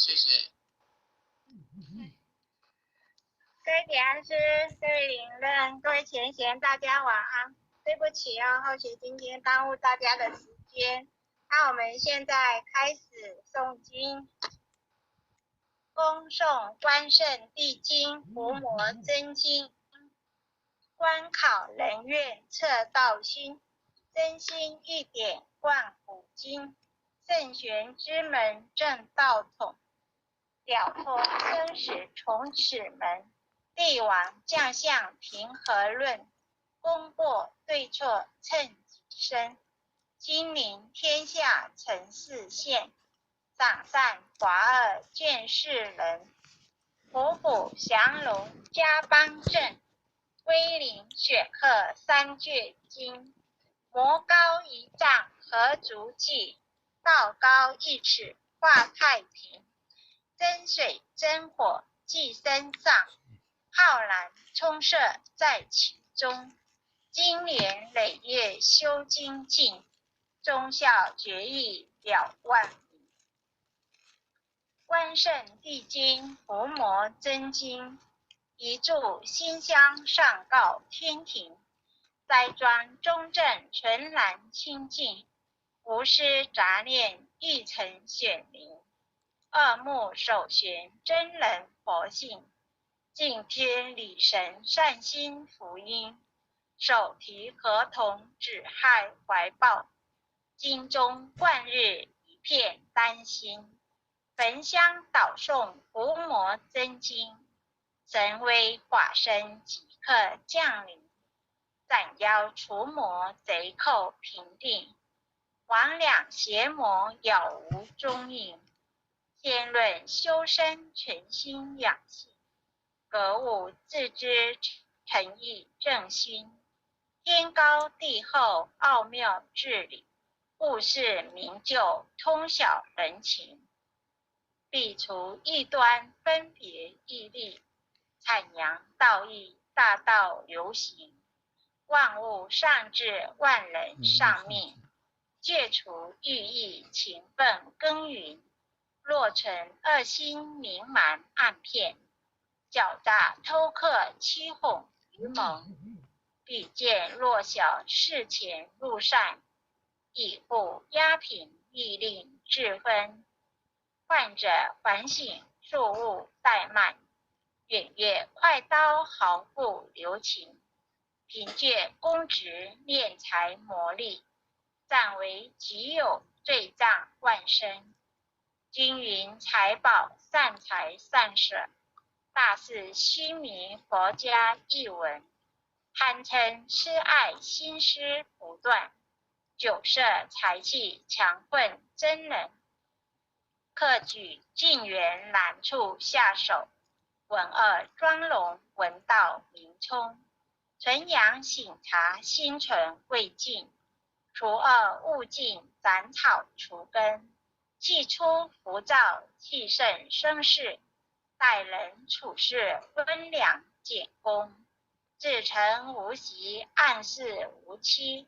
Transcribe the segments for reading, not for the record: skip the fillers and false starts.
谢谢。各位点安师、各位领任、各位前贤，大家晚安。对不起哦，后学今天耽误大家的时间。那我们现在开始诵经，恭诵关圣帝君伏魔真经，观考人愿测道心，真心一点贯古今，圣玄之门正道统，了脱生死从此门。帝王将相平和论，功过对错称己身。金陵天下陈世宪，赏善罚恶见世人。虎虎降龙家邦正，威灵显赫三绝经。魔高一丈何足计，道高一尺化太平。真水真火寄身上，浩然充塞在其中。经年累月修精进，忠孝节义了万民。关圣帝君伏魔真经，一炷馨香上告天庭。斋庄中正纯然清净，无私杂念亦曾显灵。二目首玄真人佛性，敬天理神善心福音。手提合同只害怀抱，经中贯日一片丹心。焚香导诵伏魔真经，神威法身即刻降临。斩妖除魔贼寇平定，魍魉邪魔杳无踪影。天论修身全心养性，格物致知诚意正心。天高地厚奥妙治理，物事明就通晓人情。必除异端分别义利，阐扬道义大道流行。万物上至万人上命，戒除欲意勤奋耕耘。若存恶心明蛮暗骗，狡诈偷克欺哄愚蒙。必见弱小视钱入善，以护压平亦令治分。患者反省庶务怠慢，远越快刀毫不留情。凭借公职敛财磨砺，暂为己有罪障万身。金银财宝善财善舍，大肆虚弥佛家译文。贪嗔痴爱心思不断，酒色财气强混真人。克举近缘难处下手，文恶庄容闻道明聪。纯阳醒察心存未尽，除恶务尽斩草除根。气出浮躁气盛生事，待人处事温良简恭。至诚无习暗示无期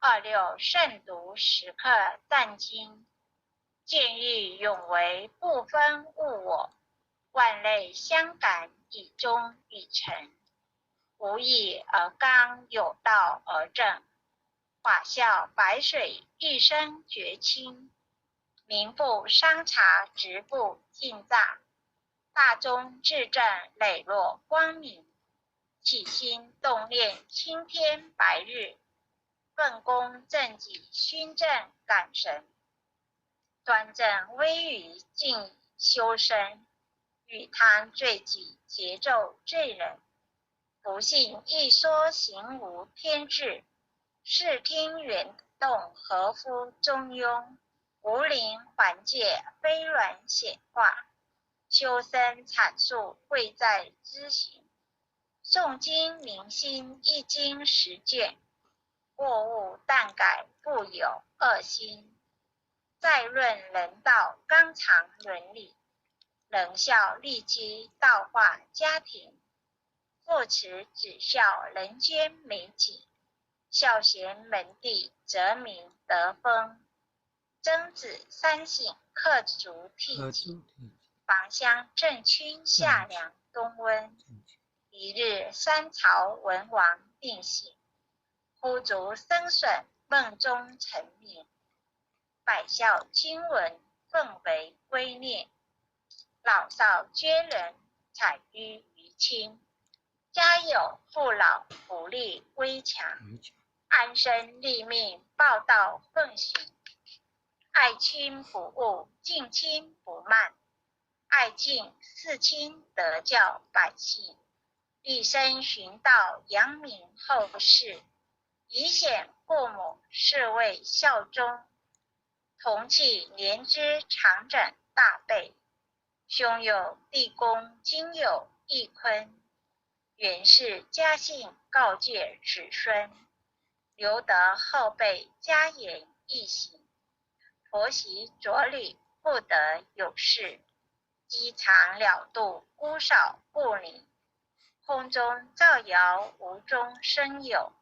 ，26慎独时刻赞经。见义勇为不分物我，万类相感以忠以诚。无义而刚，有道而正，法笑白水一生绝清。民不商察直不尽诈，大宗至正磊落光明。起心动念青天白日，奉公正己勋正感神。端正威仪静以修身，与贪罪己节奏罪人。不信一说行无偏志，视听圆动合乎中庸。无灵还戒非软显化，修身阐述贵在知行。诵经明心一经实践，过误但改不有恶心。再论人道纲常伦理，仁孝立基道化家庭。父慈子孝人间美景，孝贤门第则名德风。曾子三省刻足剔己，房乡郑君夏凉冬温，一日三朝文王定省，忽卒生损梦中成眠，百校经文奉为圭臬，老少皆人采于于亲，家有父老不立危墙，安身立命报道奉行，爱亲不误敬亲不慢，爱敬事亲德教百姓，立身循道扬名后世，以显父母是为孝忠，同气连枝长枕大备，兄有弟恭，今有义坤，原是家姓告诫子孙，留得后辈家言义行，婆媳着里不得有事，积藏了度孤少不宁，空中造谣无中生有，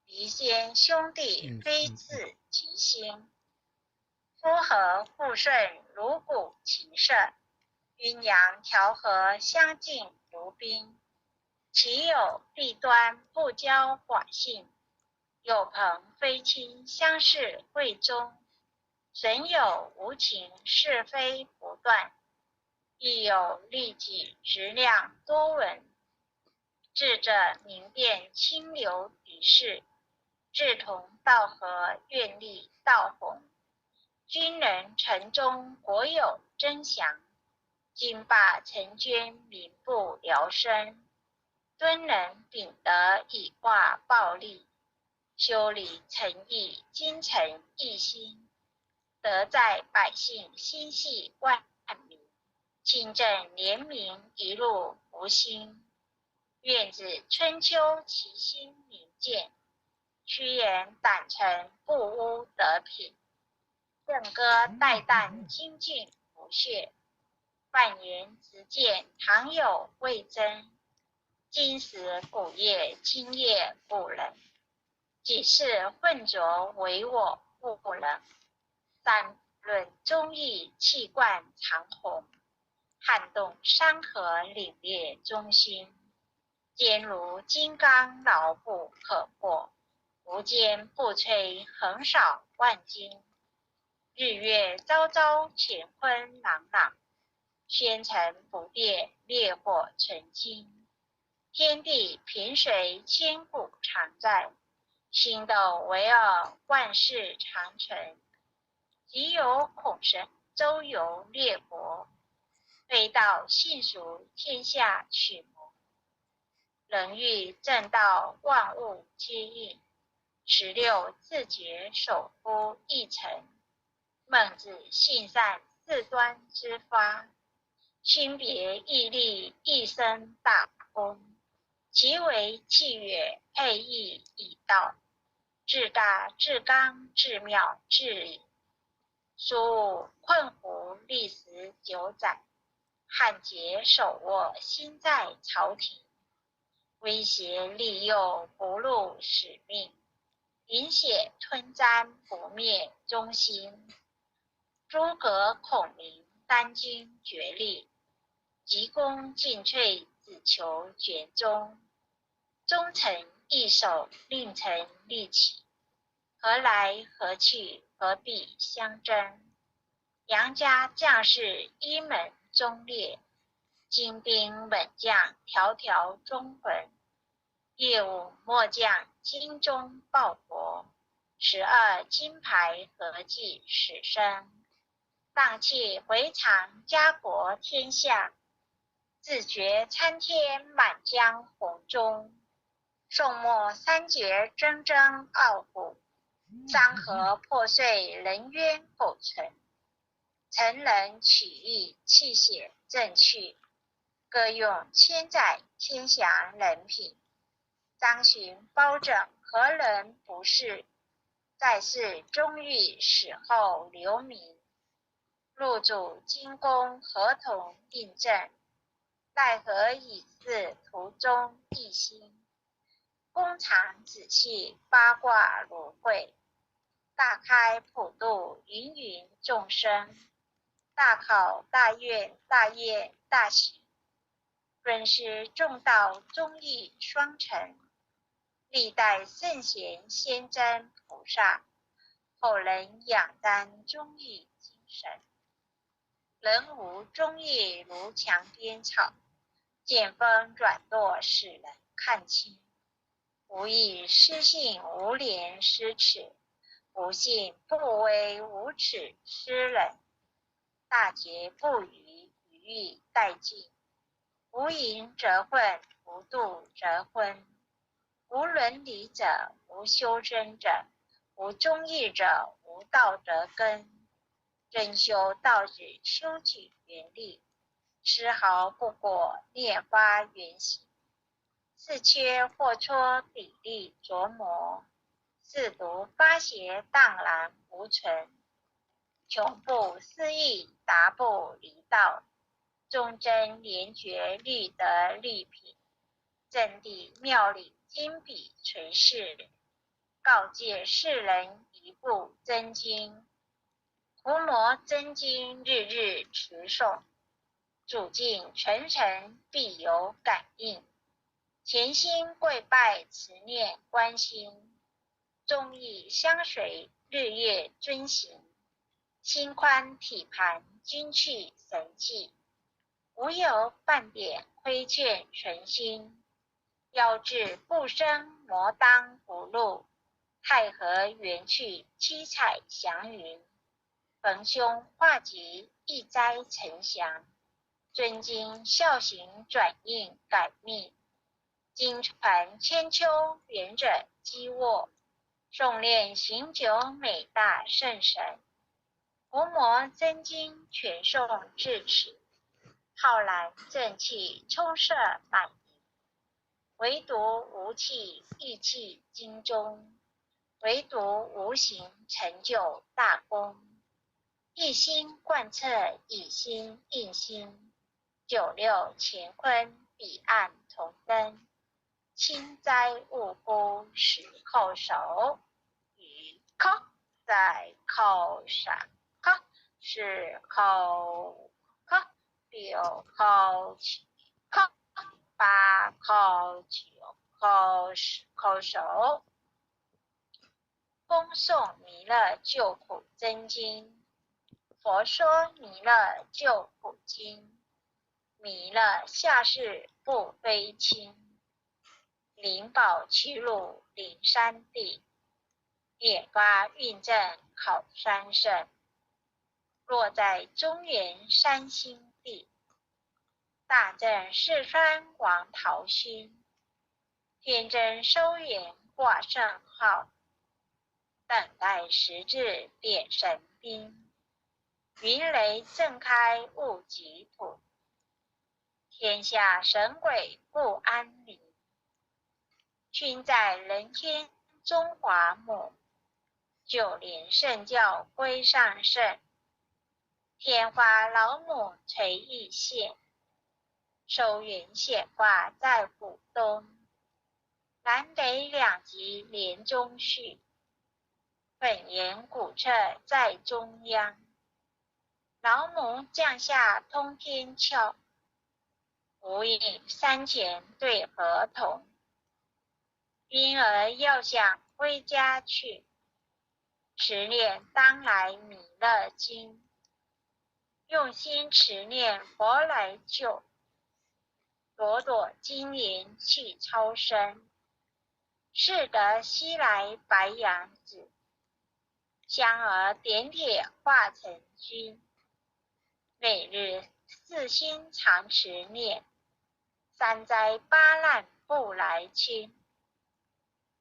离间兄弟非自己心，夫和妇顺如骨琴瑟，阴阳调和相敬如宾，岂有弊端不交寡信，有朋非亲相视会中，损有无情是非不断，亦有利己直量多闻，智者明辨清流敌视，志同道合愿力道弘，君人城中国有真祥，金霸陈捐民不聊生，敦人秉德以化暴力，修理诚意精诚一心，德在百姓心系万民，清正廉明一路福兴，愿子春秋其心明鉴，屈原胆诚不污德品，正歌代旦精进不懈，范言直谏常有未真，今时古业今业古人，几世混浊唯我不能，三论忠义气贯长虹，撼动山河凛冽忠心，坚如金刚牢不可破，无坚不摧横扫万金，日月昭昭乾坤朗朗，宣城不变烈火纯金，天地平随千古常在，星斗惟尔万世长存，即有孔神周游列国，非道信俗天下取谋，人欲正道万物皆应，16自觉守乎一尘，孟子性善事端之发，心别毅力一生大功，其为气曰配义以道，至大至刚至妙至理，书困胡历时久载，汉节手握心在朝廷，威胁利诱不辱使命，饮血吞章不灭忠心，诸葛孔明当今绝力，急功近瘁只求绝忠，忠臣义守令臣立起，何来何去何必相争，杨家将士一门忠烈，精兵猛将条条忠魂，业务末将精忠报国，12金牌合记史生，荡气回肠家国天下，自觉参天满江红中，宋末三绝铮铮傲骨，山河破碎人冤苟存，成人取义泣血正去，各用千载天祥人品，张巡包拯何人不是，在世忠义死后留名，入主金宫合同印证，奈何已是途中一心，公常仔细八卦如会，大开普度芸芸众生，大考大愿大业大喜，润湿众道忠义双成，历代圣贤先真菩萨，后人仰瞻忠义精神。人无忠义如墙边草，见风转舵使人看清。无义失信无廉失耻，无信不威无耻失忍。大节不渝，语义殆尽。无淫则混，无度则昏。无伦理者，无修真者，无忠义者，无道德根。真修道止，修己原力，丝毫不裹拈发原形。似缺或错，砥砺琢磨；似毒发邪，荡然无存。穷不思议，达不离道。忠贞廉洁，律德律品。真谛妙理，经笔垂世。告诫世人，一部真经。伏魔真经，日日持诵。主境纯诚，必有感应。潜心跪拜，持念观心。忠义相随，日月遵行。心宽体盘，精气神气。无有半点亏欠存心。妖志不生，魔当不入。太和元去，七彩祥云。逢凶化吉，一灾成祥。尊经孝行，转应改命。经传千秋，元者积卧。诵念行久，美大圣神。伏魔真经，全诵至此。浩然正气，充塞满盈。唯独无气，意气精中。唯独无形，成就大功。一心贯彻，一心印心。九六乾坤，彼岸同灯。轻灾勿辜，实叩首。一叩再叩三叩四叩叩六叩七叩八叩九叩十叩首。恭诵弥勒救苦真经。佛说弥勒救苦经。弥勒下世不非亲。灵宝齐鲁灵山地。点发运证考三圣。落在中原山心地。大正四川王桃心。天真收圆挂圣号。等待时至点神兵。云雷震开物极土。天下神鬼不安宁。君在人间中华母。九连圣教归上圣。天花老母垂义县。收元显化在虎东。南北两极连中续。本言古册在中央。老母降下通天窍。无影山前对河童。婴儿要想归家去。持念当来弥勒经。用心持念佛来救。朵朵金莲气超生。是得西来白羊子。香儿点铁化成君。每日四心常持念。三灾八难不来侵。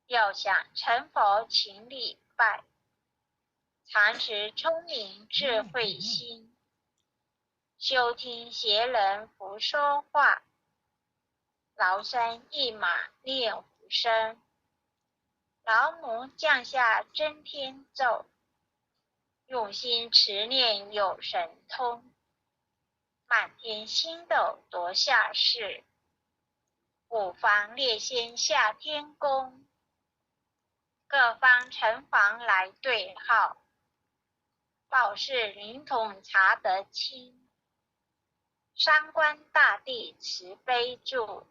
要想成佛请礼拜。常持聪明智慧心。休听邪人胡说话。劳身一马念无声。老母降下真天咒。用心持念有神通。满天星斗夺下世。五方列仙下天宫。各方城隍来对号。报是灵统察得清，三官大帝慈悲助，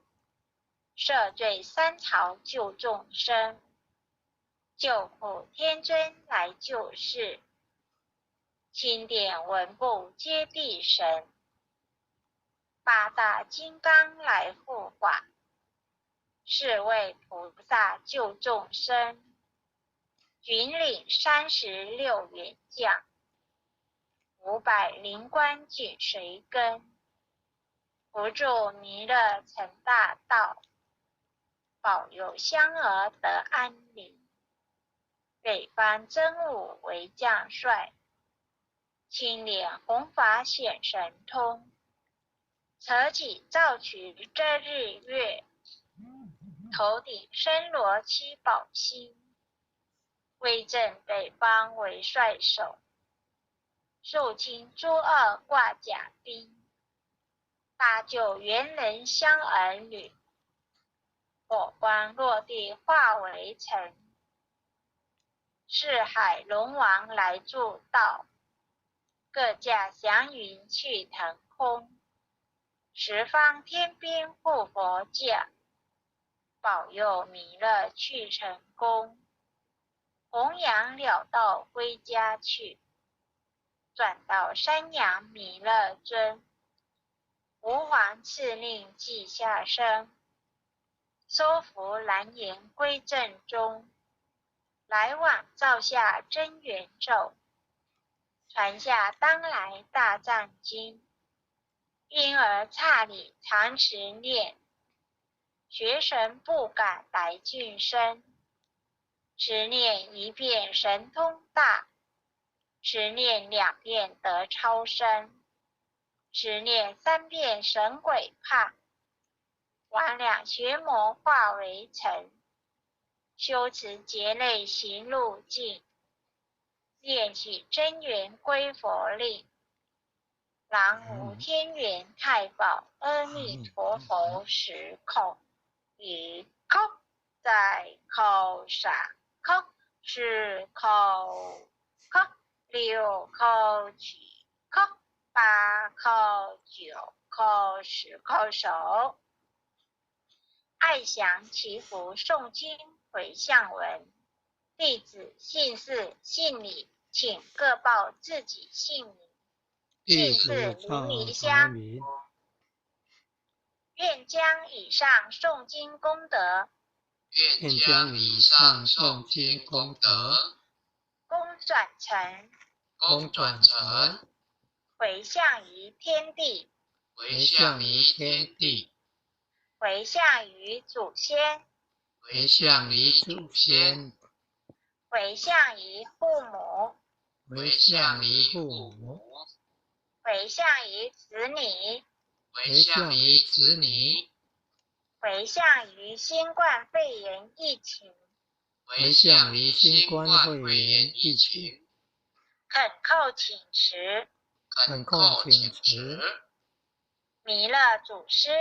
赦罪三朝救众生，救苦天尊来救世，钦点文部皆必神，八大金刚来护法，是为菩萨救众生，军领36员将，500灵官紧随跟，扶助弥勒成大道，保佑香儿得安宁。北方真武为将帅，青脸弘法显神通，扯起照取遮日月，头顶身罗七宝星，威震北方为帅首，肃清诸恶挂甲兵，搭救猿人香儿女，火光落地化为尘，四海龙王来助道，各驾祥云去腾空，十方天兵护佛驾，保佑弥勒去成功，弘扬了道归家去，转到山阳弥勒尊，吾皇敕令记下生，收服蓝颜归正中，来往照下真元咒，传下当来大藏经，因而刹里常持念，学神不敢来近身，持念1遍神通大，持念2遍得超生，持念3遍神鬼怕，魍魉邪魔化为尘，修持劫类行路径，念起真元归佛令，南无天元太保阿弥陀佛时空，一空在口上空，是口空，6口7空，8口9口10口手。爱祥祈福诵经回向文，弟子姓氏姓李，请各报自己姓名。姓氏林迷香，愿将以上诵经功德，功转成回向于天地，回向于祖先，回向于父母，回向于子女，回向于新冠肺炎疫情，恳叩请辞，弥勒祖师，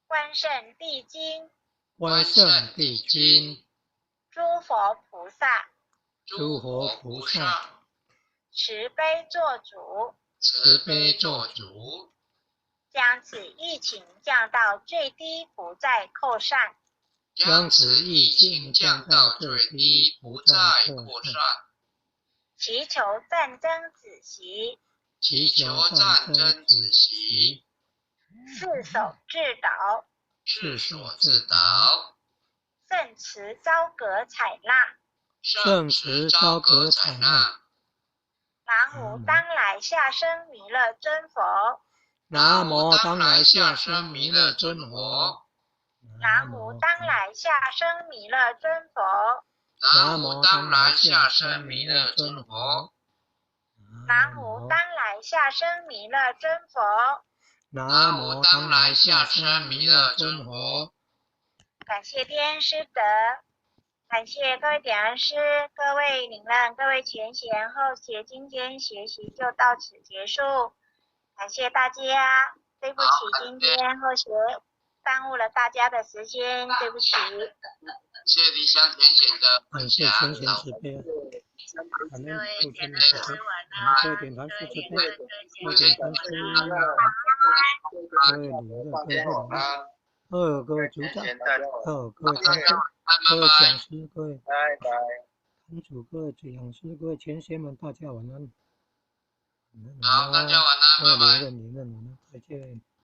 关圣帝君，诸佛菩萨，慈悲做主，将此疫情降到最低，不再扩散，祈求战争止息，世所自导，圣慈昭格采纳，南无当来下生弥勒尊佛，南无当来下生弥勒尊佛，南无当来下生弥勒尊佛，南无当来下生弥勒尊佛，南无当来下生弥勒尊佛，南无当来下生弥勒尊佛。感谢天恩师德，感谢各位点恩师、各位领任、各位前贤后协，今天学习就到此结束，感谢大家，对不起今天后学耽误了大家的时间，对不起。谢谢李香浅显的分享。感恩父亲的慈悲，感恩各位点坛师慈悲，各位点坛师，各位领的，各位会领，各位组长，各位参师，各位讲师，各位堂主，各位讲师，各位前贤们，大家晚安。好，大家晚安，拜拜。领任，再见。